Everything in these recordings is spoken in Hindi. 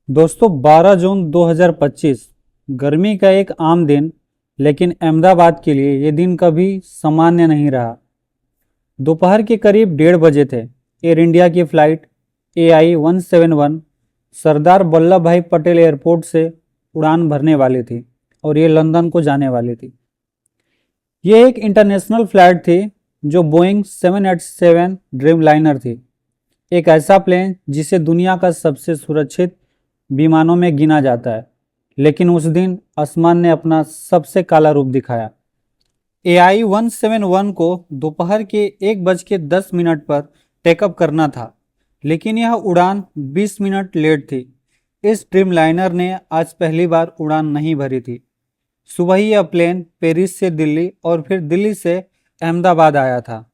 दोस्तों 12 जून 2025 गर्मी का एक आम दिन, लेकिन अहमदाबाद के लिए ये दिन कभी सामान्य नहीं रहा। दोपहर के करीब 1:30 बजे थे। एयर इंडिया की फ़्लाइट AI-171 सरदार वल्लभ भाई पटेल एयरपोर्ट से उड़ान भरने वाली थी और ये लंदन को जाने वाली थी। ये एक इंटरनेशनल फ़्लाइट थी जो बोइंग 787 ड्रीम लाइनर थी, एक ऐसा प्लेन जिसे दुनिया का सबसे सुरक्षित विमानों में गिना जाता है। लेकिन उस दिन आसमान ने अपना सबसे काला रूप दिखाया। AI-171 को दोपहर के 1:10 पर टेकअप करना था, लेकिन यह उड़ान 20 मिनट लेट थी। इस ड्रीम लाइनर ने आज पहली बार उड़ान नहीं भरी थी। सुबह ही यह प्लेन पेरिस से दिल्ली और फिर दिल्ली से अहमदाबाद आया था।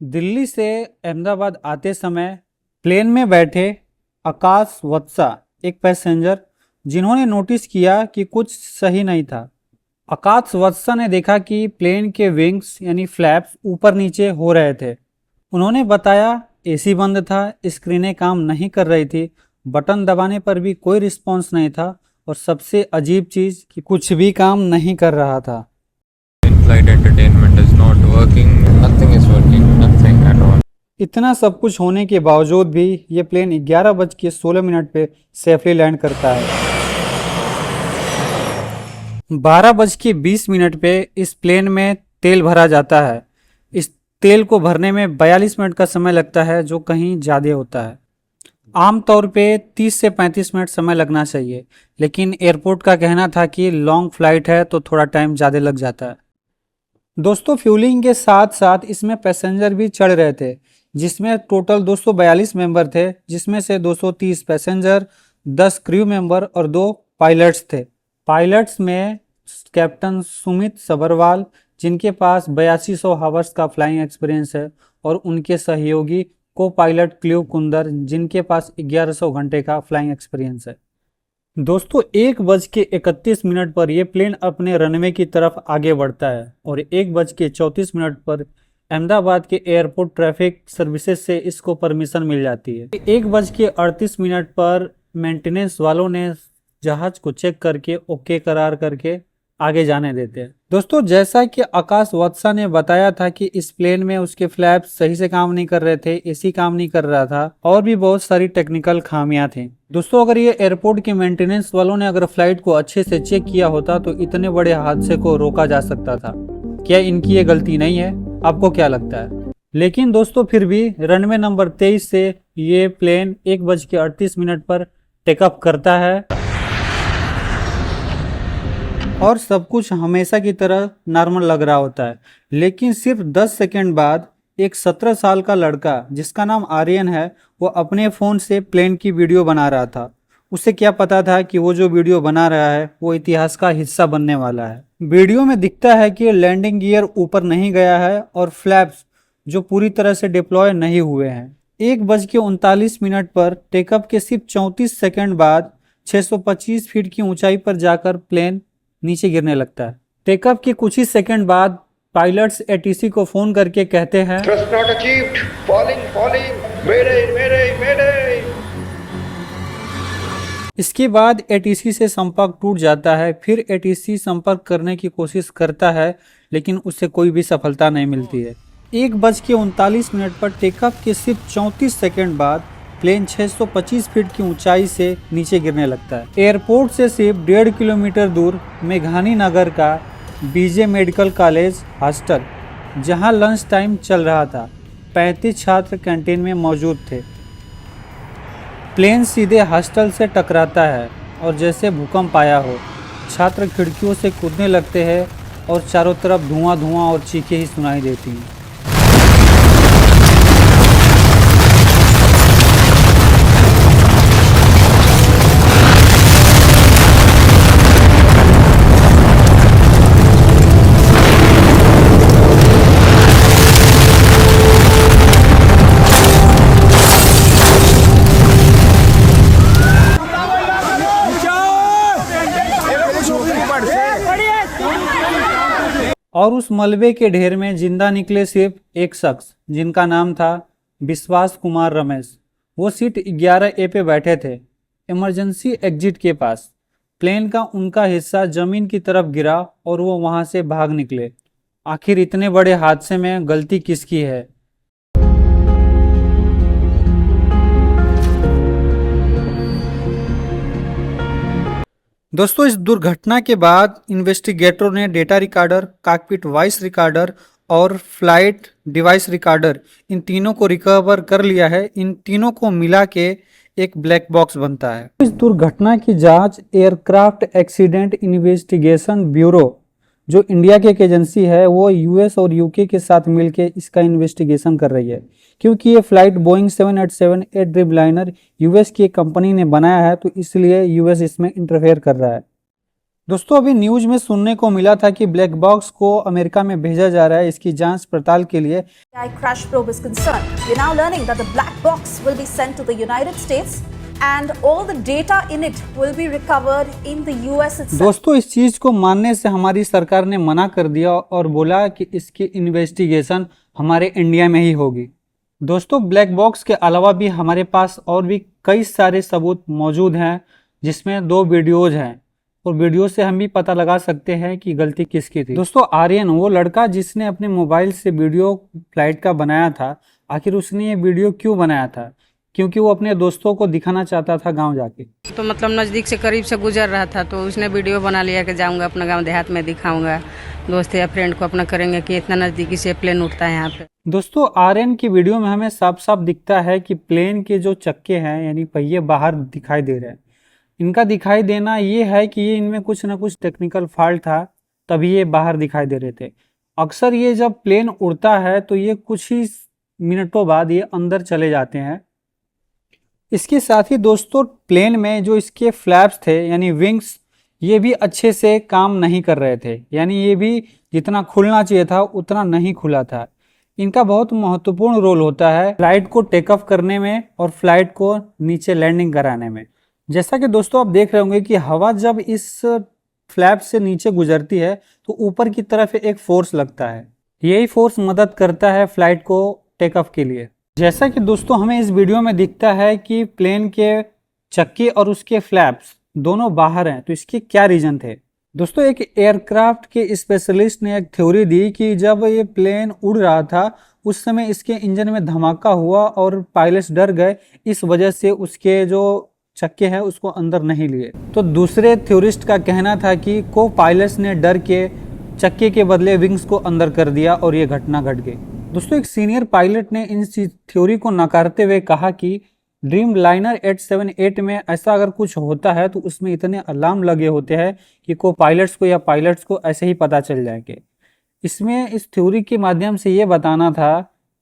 दिल्ली से अहमदाबाद आते समय प्लेन में बैठे आकाश वत्सा, एक पैसेंजर, जिन्होंने नोटिस किया कि कुछ सही नहीं था। आकाश वत्सा ने देखा कि प्लेन के विंग्स यानी फ्लैप्स ऊपर नीचे हो रहे थे। उन्होंने बताया एसी बंद था, स्क्रीनें काम नहीं कर रही थी, बटन दबाने पर भी कोई रिस्पॉन्स नहीं था और सबसे अजीब चीज़ कि कुछ भी काम नहीं कर रहा था। In-flight entertainment is not working. Nothing is working. Nothing at all. इतना सब कुछ होने के बावजूद भी ये प्लेन 11:16 पे सेफली लैंड करता है। 12:20 पे इस प्लेन में तेल भरा जाता है। इस तेल को भरने में 42 मिनट का समय लगता है, जो कहीं ज़्यादा होता है। आमतौर पे 30 से 35 मिनट समय लगना चाहिए, लेकिन एयरपोर्ट का कहना था कि लॉन्ग फ्लाइट है तो थोड़ा टाइम ज़्यादा लग जाता है। दोस्तों, फ्यूलिंग के साथ साथ इसमें पैसेंजर भी चढ़ रहे थे, जिसमें टोटल 242 मेंबर थे, जिसमें से 230 पैसेंजर, 10 क्रू मेंबर और 2 पायलट्स थे। पायलट्स में कैप्टन सुमित सबरवाल, जिनके पास 8200 हावर्स का फ्लाइंग एक्सपीरियंस है, और उनके सहयोगी को पायलट क्ल्यू कुंदर, जिनके पास 1100 घंटे का फ्लाइंग एक्सपीरियंस है। दोस्तों, 1:31 पर यह प्लेन अपने रनवे की तरफ आगे बढ़ता है और 1:34 पर अहमदाबाद के एयरपोर्ट ट्रैफिक सर्विसेज से इसको परमिशन मिल जाती है। 1:38 पर मेंटेनेंस वालों ने जहाज को चेक करके ओके करार करके आगे जाने देते हैं। दोस्तों, जैसा कि आकाश वत्सा ने बताया था कि इस प्लेन में उसके फ्लैप्स सही से काम नहीं कर रहे थे, एसी काम नहीं कर रहा था और भी बहुत सारी टेक्निकल खामियां थी। दोस्तों, अगर ये एयरपोर्ट के मेंटेनेंस वालों ने अगर फ्लाइट को अच्छे से चेक किया होता तो इतने बड़े हादसे को रोका जा सकता था। क्या इनकी ये गलती नहीं है? आपको क्या लगता है? लेकिन दोस्तों, फिर भी रनवे नंबर 23 से ये प्लेन 1:38 पर टेकअप करता है और सब कुछ हमेशा की तरह नॉर्मल लग रहा होता है। लेकिन सिर्फ 10 सेकंड बाद एक 17 साल का लड़का, जिसका नाम आर्यन है, वो अपने फ़ोन से प्लेन की वीडियो बना रहा था। उसे क्या पता था कि वो जो वीडियो बना रहा है वो इतिहास का हिस्सा बनने वाला है। वीडियो में दिखता है कि लैंडिंग गियर ऊपर नहीं गया है और फ्लैप्स जो पूरी तरह से डिप्लॉय नहीं हुए हैं। 1:39 पर टेकअप के सिर्फ 34 सेकंड बाद 625 फीट की ऊंचाई पर जाकर प्लेन नीचे गिरने लगता है। टेकअप के कुछ ही सेकंड बाद पायलट्स एटीसी को फोन करके कहते हैं, Thrust not achieved. Falling, falling. Mayday, mayday, mayday. इसके बाद एटीसी से संपर्क टूट जाता है। फिर एटीसी संपर्क करने की कोशिश करता है, लेकिन उसे कोई भी सफलता नहीं मिलती है। 1:39 पर टेकअप के सिर्फ 34 सेकंड बाद प्लेन 625 फीट की ऊंचाई से नीचे गिरने लगता है। एयरपोर्ट से सिर्फ 1.5 किलोमीटर दूर मेघानी नगर का बीजे मेडिकल कॉलेज हॉस्टल, जहां लंच टाइम चल रहा था, 35 छात्र कैंटीन में मौजूद थे। प्लेन सीधे हॉस्टल से टकराता है और जैसे भूकंप आया हो, छात्र खिड़कियों से कूदने लगते हैं और चारों तरफ धुआं धुआं और चीखें ही सुनाई देती हैं। और उस मलबे के ढेर में जिंदा निकले सिर्फ एक शख्स, जिनका नाम था विश्वास कुमार रमेश। वो सीट 11A पे बैठे थे। इमरजेंसी एग्जिट के पास। प्लेन का उनका हिस्सा जमीन की तरफ गिरा और वो वहां से भाग निकले। आखिर इतने बड़े हादसे में गलती किसकी है? दोस्तों, इस दुर्घटना के बाद इन्वेस्टिगेटरों ने data recorder, cockpit voice recorder और फ्लाइट डिवाइस रिकॉर्डर, इन तीनों को रिकवर कर लिया है। इन तीनों को मिला के एक ब्लैक बॉक्स बनता है। इस दुर्घटना की जांच एयरक्राफ्ट एक्सीडेंट इन्वेस्टिगेशन ब्यूरो, जो इंडिया की एक एजेंसी है, वो यूएस और यूके के साथ मिलकर इसका इन्वेस्टिगेशन कर रही है। क्योंकि ये फ्लाइट बोइंग 787 ड्रीमलाइनर यूएस की एक कंपनी ने बनाया है, तो इसलिए यूएस इसमें इंटरफेयर कर रहा है। दोस्तों, अभी न्यूज में सुनने को मिला था कि ब्लैक बॉक्स को अमेरिका में भेजा जा रहा है इसकी जांच पड़ताल के लिए। Crash probe is concerned. We're now learning that the black box will be sent to the United States and all the data in it will be recovered in the US itself. दोस्तों, इस चीज को मानने से हमारी सरकार ने मना कर दिया और बोला कि इसकी इन्वेस्टिगेशन हमारे इंडिया में ही होगी। दोस्तों, ब्लैक बॉक्स के अलावा भी हमारे पास और भी कई सारे सबूत मौजूद हैं, जिसमें 2 वीडियोज हैं और वीडियो से हम भी पता लगा सकते हैं कि गलती किसकी थी। दोस्तों, आर्यन, वो लड़का जिसने अपने मोबाइल से वीडियो फ्लाइट का बनाया था, आखिर उसने ये वीडियो क्यों बनाया था? क्योंकि वो अपने दोस्तों को दिखाना चाहता था गांव जाके। तो मतलब नज़दीक से करीब से गुजर रहा था, तो उसने वीडियो बना लिया कि जाऊंगा अपना गांव देहात में दिखाऊंगा, दोस्त या फ्रेंड को अपना करेंगे कि इतना नज़दीकी से प्लेन उड़ता है यहाँ पे। दोस्तों, आर्यन की वीडियो में हमें साफ साफ दिखता है कि प्लेन के जो चक्के हैं यानी पहिए बाहर दिखाई दे रहे हैं। इनका दिखाई देना ये है कि ये इनमें कुछ ना कुछ टेक्निकल फॉल्ट था, तभी ये बाहर दिखाई दे रहे थे। अक्सर ये जब प्लेन उड़ता है तो ये कुछ ही मिनटों बाद ये अंदर चले जाते हैं। इसके साथ ही दोस्तों, प्लेन में जो इसके फ्लैप्स थे यानी विंग्स, ये भी अच्छे से काम नहीं कर रहे थे, यानी ये भी जितना खुलना चाहिए था उतना नहीं खुला था। इनका बहुत महत्वपूर्ण रोल होता है फ्लाइट को टेक ऑफ करने में और फ्लाइट को नीचे लैंडिंग कराने में। जैसा कि दोस्तों आप देख रहे होंगे कि हवा जब इस फ्लैप से नीचे गुजरती है तो ऊपर की तरफ एक फोर्स लगता है। यही फोर्स मदद करता है फ्लाइट को टेक ऑफ के लिए। जैसा कि दोस्तों हमें इस वीडियो में दिखता है कि प्लेन के चक्के और उसके फ्लैप्स दोनों बाहर हैं, तो इसके क्या रीजन थे? दोस्तों, एक एयरक्राफ्ट के स्पेशलिस्ट ने एक थ्योरी दी कि जब ये प्लेन उड़ रहा था उस समय इसके इंजन में धमाका हुआ और पायलट्स डर गए, इस वजह से उसके जो चक्के हैं उसको अंदर नहीं लिए। तो दूसरे थ्योरिस्ट का कहना था कि को पायलट्स ने डर के चक्के के बदले विंग्स को अंदर कर दिया और ये घटना घट गई। दोस्तों, एक सीनियर पायलट ने इन थ्योरी को नकारते हुए कहा कि ड्रीम लाइनर 878 में ऐसा अगर कुछ होता है तो उसमें इतने अलार्म लगे होते हैं कि को पायलट्स को या पायलट्स को ऐसे ही पता चल जाएंगे। इसमें इस थ्योरी के माध्यम से ये बताना था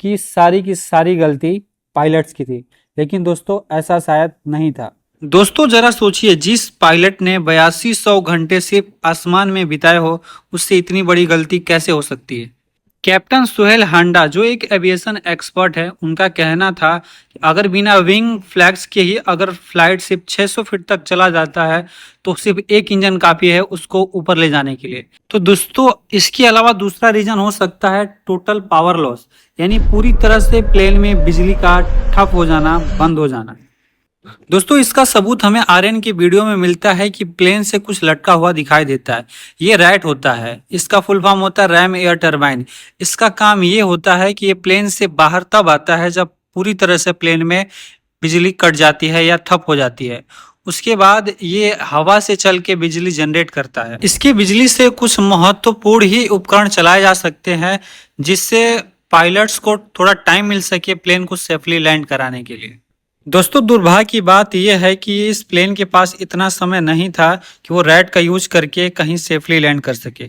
कि सारी की सारी गलती पायलट्स की थी, लेकिन दोस्तों ऐसा शायद नहीं था। दोस्तों, जरा सोचिए, जिस पायलट ने 8200 घंटे सिर्फ आसमान में बिताए हो, उससे इतनी बड़ी गलती कैसे हो सकती है? कैप्टन सुहेल हांडा, जो एक एविएशन एक्सपर्ट है, उनका कहना था कि अगर बिना विंग फ्लैग्स के ही अगर फ्लाइट सिर्फ 600 फीट तक चला जाता है तो सिर्फ एक इंजन काफी है उसको ऊपर ले जाने के लिए। तो दोस्तों, इसके अलावा दूसरा रीजन हो सकता है टोटल पावर लॉस, यानी पूरी तरह से प्लेन में बिजली का ठप हो जाना, बंद हो जाना। दोस्तों, इसका सबूत हमें आर्यन की वीडियो में मिलता है कि प्लेन से कुछ लटका हुआ दिखाई देता है। ये रैट होता है, इसका फुल फॉर्म होता है रैम एयर टरबाइन। इसका काम ये होता है कि ये प्लेन से बाहर तब आता है जब पूरी तरह से प्लेन में बिजली कट जाती है या ठप हो जाती है। उसके बाद ये हवा से चल के बिजली जनरेट करता है। इसकी बिजली से कुछ महत्वपूर्ण ही उपकरण चलाए जा सकते हैं, जिससे पायलट्स को थोड़ा टाइम मिल सके प्लेन को सेफली लैंड कराने के लिए। दोस्तों, दुर्भाग्य की बात यह है कि इस प्लेन के पास इतना समय नहीं था कि वो रैट का यूज करके कहीं सेफली लैंड कर सके।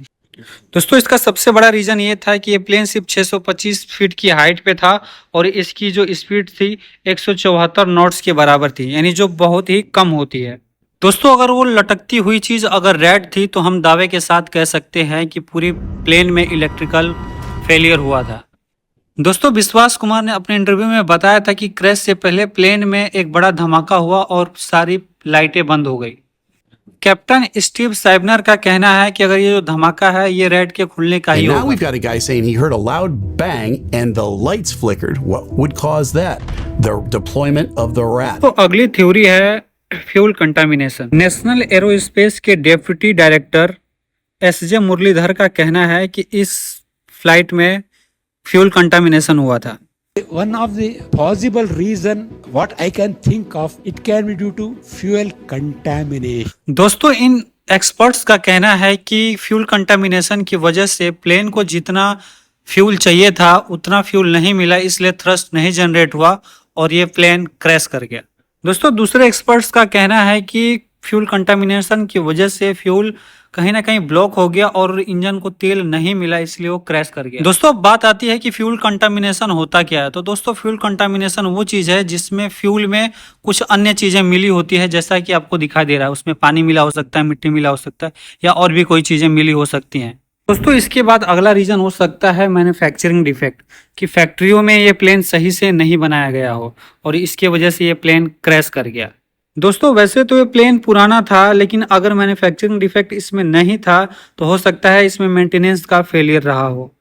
दोस्तों, इसका सबसे बड़ा रीजन ये था कि ये प्लेन सिर्फ 625 फीट की हाइट पे था और इसकी जो स्पीड थी 174 नॉट्स के बराबर थी, यानी जो बहुत ही कम होती है। दोस्तों, अगर वो लटकती हुई चीज अगर रैट थी तो हम दावे के साथ कह सकते हैं कि पूरी प्लेन में इलेक्ट्रिकल फेलियर हुआ था। दोस्तों, विश्वास कुमार ने अपने इंटरव्यू में बताया था कि क्रैश से पहले प्लेन में एक बड़ा धमाका हुआ और सारी लाइटें बंद हो गई। कैप्टन स्टीव साइबनर का कहना है कि अगर ये जो धमाका है ये रैट के खुलने का ही होगा। Now we've got a guy saying he heard a loud bang and the lights flickered. What would cause that? The deployment of the rat. तो अगली थ्योरी है फ्यूल कंटामिनेशन। नेशनल एरोस्पेस के डेप्यूटी डायरेक्टर एसजे मुरलीधर का कहना है कि इस फ्लाइट में फ्यूल कंटामिनेशन हुआ था। One of the possible reason what I can think of, it can be due to fuel contamination. दोस्तों, इन एक्सपर्ट्स का कहना है कि फ्यूल कंटामिनेशन की वजह से प्लेन को जितना फ्यूल चाहिए था उतना फ्यूल नहीं मिला, इसलिए थ्रस्ट नहीं जनरेट हुआ और ये प्लेन क्रैश कर गया। दोस्तों, दूसरे एक्सपर्ट्स का कहना है कि फ्यूल कंटामिनेशन की वजह से फ्यूल कहीं ना कहीं ब्लॉक हो गया और इंजन को तेल नहीं मिला, इसलिए वो क्रैश कर गया। दोस्तों, अब बात आती है कि फ्यूल कंटामिनेशन होता क्या है। तो दोस्तों, फ्यूल कंटामिनेशन वो चीज़ है जिसमें फ्यूल में कुछ अन्य चीज़ें मिली होती है, जैसा कि आपको दिखाई दे रहा है। उसमें पानी मिला हो सकता है, मिट्टी मिला हो सकता है, या और भी कोई चीज़ें मिली हो सकती हैं। दोस्तों, इसके बाद अगला रीज़न हो सकता है मैन्युफैक्चरिंग डिफेक्ट, कि फैक्ट्रियों में ये प्लेन सही से नहीं बनाया गया हो और इसके वजह से ये प्लेन क्रैश कर गया। दोस्तों, वैसे तो ये प्लेन पुराना था, लेकिन अगर मैन्युफैक्चरिंग डिफेक्ट इसमें नहीं था तो हो सकता है इसमें मेंटेनेंस का फेलियर रहा हो।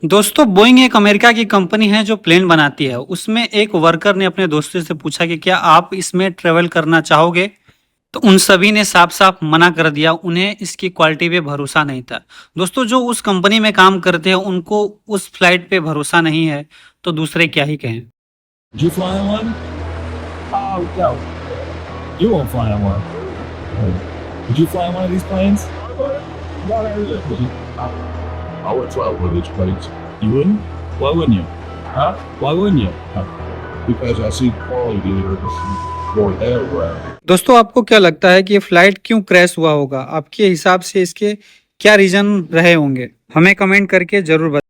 दोस्तों, बोइंग एक अमेरिका की कंपनी है जो प्लेन बनाती है। उसमें एक वर्कर ने अपने दोस्तों से पूछा कि क्या आप इसमें ट्रेवल करना चाहोगे, तो उन सभी ने साफ साफ मना कर दिया। उन्हें इसकी क्वालिटी पे भरोसा नहीं था। दोस्तों, जो उस कंपनी में काम करते हैं उनको उस फ्लाइट पे भरोसा नहीं है, तो दूसरे क्या ही कहें। Did you fly on one? Oh, no. You won't fly on one. Would you fly on one of these planes? No, I would fly one of these planes. You wouldn't? Why wouldn't you? Huh? Why wouldn't you? Because I see quality going everywhere. दोस्तों, आपको क्या लगता है कि ये फ्लाइट क्यों क्रैश हुआ होगा? आपके हिसाब से इसके क्या रीजन रहे होंगे? हमें कमेंट करके जरूर बताएं।